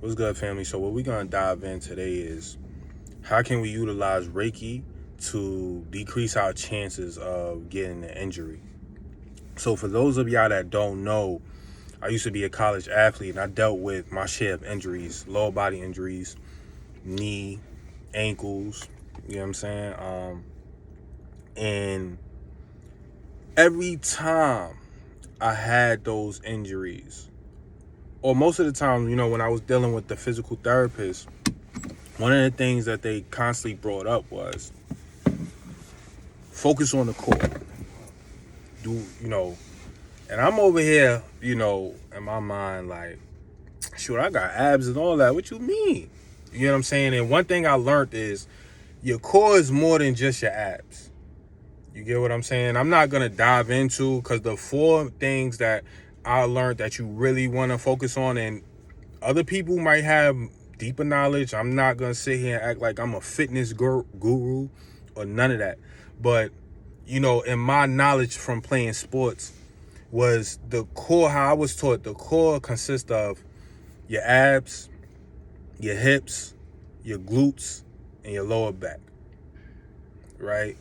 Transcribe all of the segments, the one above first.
What's good, family? So what we're going to dive in today is how can we utilize Reiki to decrease our chances of getting an injury? So for those of y'all that don't know, I used to be a college athlete and I dealt with my share of injuries, lower body injuries, knee, ankles, you know what I'm saying? And every time I had those injuries, or most of the time, when I was dealing with the physical therapist, one of the things that they constantly brought up was focus on the core. And I'm over here, in my mind, like, shoot, I got abs and all that. What you mean? You know what I'm saying? And one thing I learned is your core is more than just your abs. You get what I'm saying? I'm not going to dive into, because the 4 things that I learned that you really want to focus on, and other people might have deeper knowledge. I'm not going to sit here and act like I'm a fitness guru or none of that. But, in my knowledge from playing sports was the core, how I was taught, the core consists of your abs, your hips, your glutes, and your lower back, right?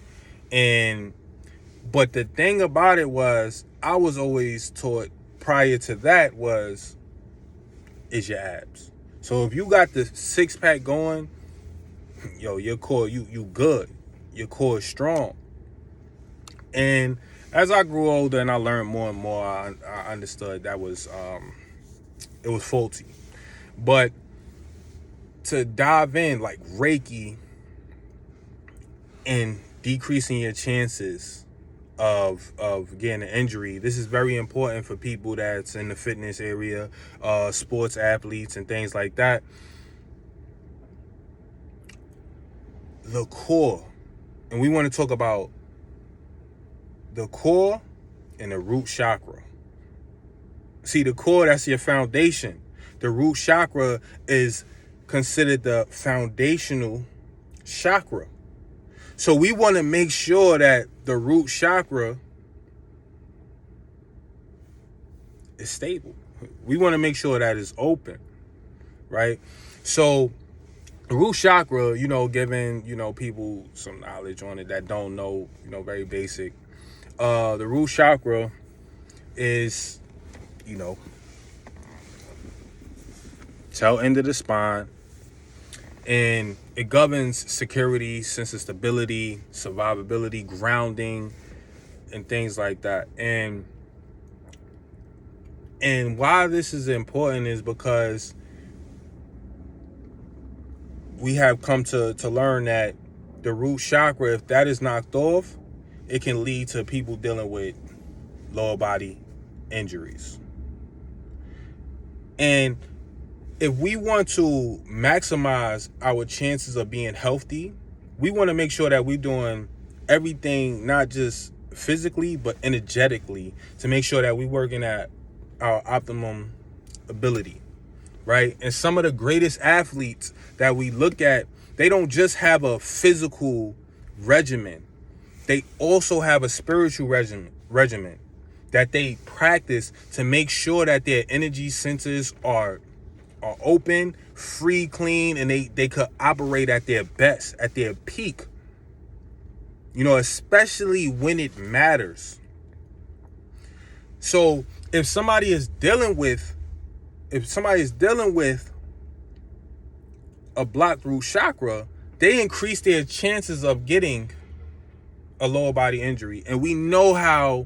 But the thing about it was, I was always taught prior to that is your abs. So if you got the 6-pack going, your core, you good. Your core is strong. And as I grew older and I learned more and more, I understood that was it was faulty. But to dive in, like Reiki and decreasing your chances of getting an injury, this is very important for people that's in the fitness area, sports athletes and things like that. The core, and we want to talk about the core and the root chakra. See, the core, that's your foundation. The root chakra is considered the foundational chakra. So we want to make sure that the root chakra is stable. We want to make sure that it's open, right? So the root chakra, giving, people some knowledge on it that don't know, very basic. The root chakra is, tail end of the spine, and it governs security, sense of stability, survivability, grounding, and things like that. And why this is important is because we have come to learn that the root chakra, if that is knocked off, it can lead to people dealing with lower body injuries. And if we want to maximize our chances of being healthy, we want to make sure that we're doing everything, not just physically, but energetically, to make sure that we're working at our optimum ability, right? And some of the greatest athletes that we look at, they don't just have a physical regimen. They also have a spiritual regimen that they practice to make sure that their energy centers are open, free, clean, and they could operate at their best, at their peak. Especially when it matters. So if somebody is dealing with a blocked root chakra, they increase their chances of getting a lower body injury. And we know how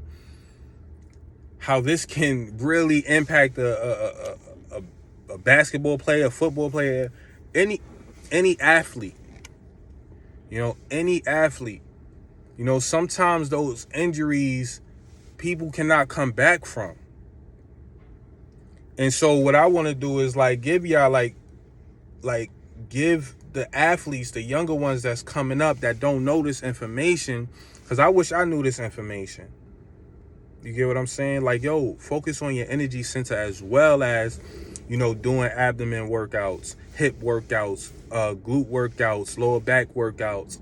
this can really impact a basketball player, a football player, any athlete. Any athlete. Sometimes those injuries people cannot come back from. And so what I want to do is give y'all give the athletes, the younger ones that's coming up that don't know this information, because I wish I knew this information. You get what I'm saying? Focus on your energy center, as well as, doing abdomen workouts, hip workouts, glute workouts, lower back workouts.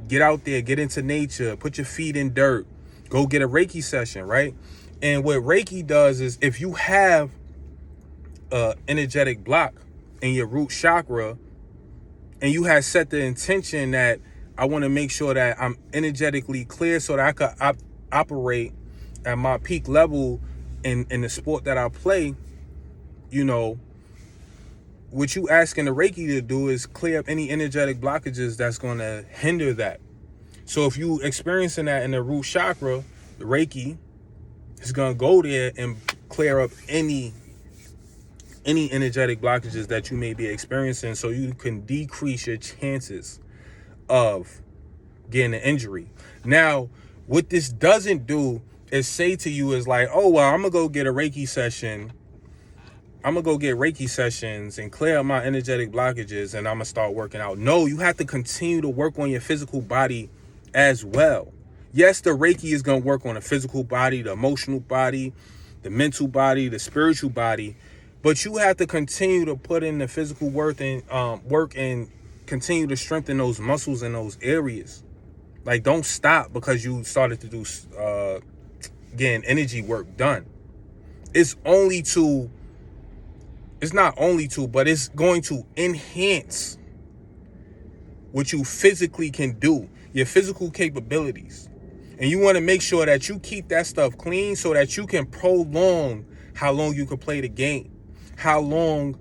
Get out there, get into nature, put your feet in dirt, go get a Reiki session, right? And what Reiki does is, if you have energetic block in your root chakra, and you had set the intention that I want to make sure that I'm energetically clear so that I could operate at my peak level in the sport that I play, you know, what you asking the Reiki to do is clear up any energetic blockages that's going to hinder that. So if you experiencing that in the root chakra, the Reiki is going to go there and clear up any energetic blockages that you may be experiencing, so you can decrease your chances of getting an injury. Now, what this doesn't do is say to you is like, oh, well, I'm going to go get a Reiki session. I'm going to go get Reiki sessions and clear up my energetic blockages, and I'm going to start working out. No, you have to continue to work on your physical body as well. Yes, the Reiki is going to work on the physical body, the emotional body, the mental body, the spiritual body, but you have to continue to put in the physical work and continue to strengthen those muscles in those areas. Like, don't stop because you started to do getting energy work done. It's not only to, but it's going to enhance what you physically can do, your physical capabilities. And you want to make sure that you keep that stuff clean so that you can prolong how long you can play the game, how long,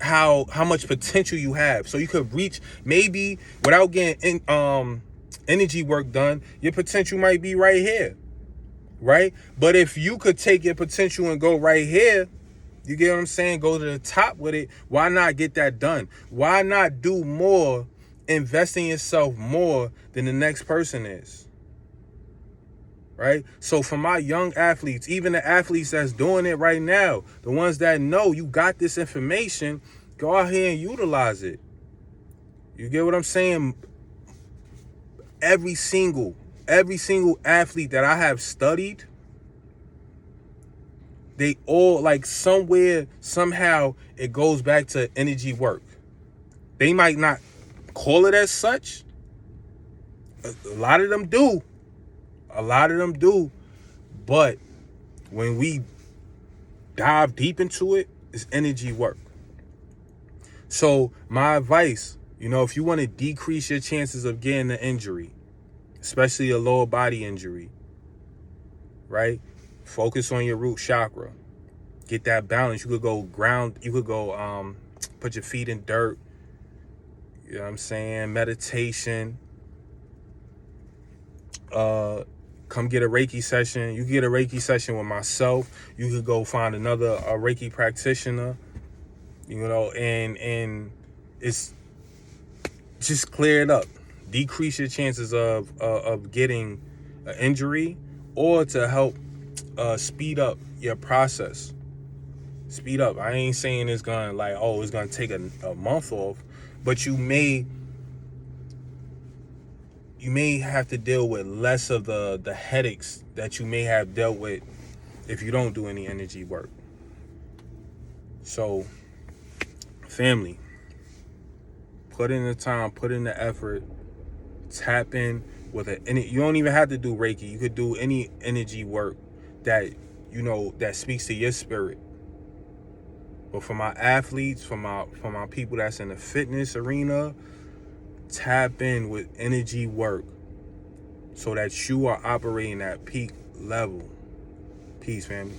how much potential you have. So you could reach, maybe without getting energy work done, your potential might be right here. Right? But if you could take your potential and go right here, you get what I'm saying? Go to the top with it. Why not get that done? Why not do more, invest in yourself more than the next person is? Right? So for my young athletes, even the athletes that's doing it right now, the ones that know you got this information, go out here and utilize it. You get what I'm saying? Every single athlete that I have studied, they all, like, somehow it goes back to energy work. They might not call it as such. A lot of them do. But when we dive deep into it, it's energy work. So my advice, if you want to decrease your chances of getting an injury, especially a lower body injury, right? Focus on your root chakra. Get that balance. You could go put your feet in dirt. You know what I'm saying? Meditation. Come get a Reiki session. You can get a Reiki session with myself. You could go find a Reiki practitioner, and it's just clear it up. Decrease your chances of getting an injury, or to help speed up your process. Speed up. I ain't saying it's gonna take a month off, but you may have to deal with less of the headaches that you may have dealt with if you don't do any energy work. So, family, put in the time, put in the effort. Tap in with you don't even have to do Reiki. You could do any energy work that that speaks to your spirit. But for my athletes, for my people that's in the fitness arena, tap in with energy work so that you are operating at peak level. Peace, family.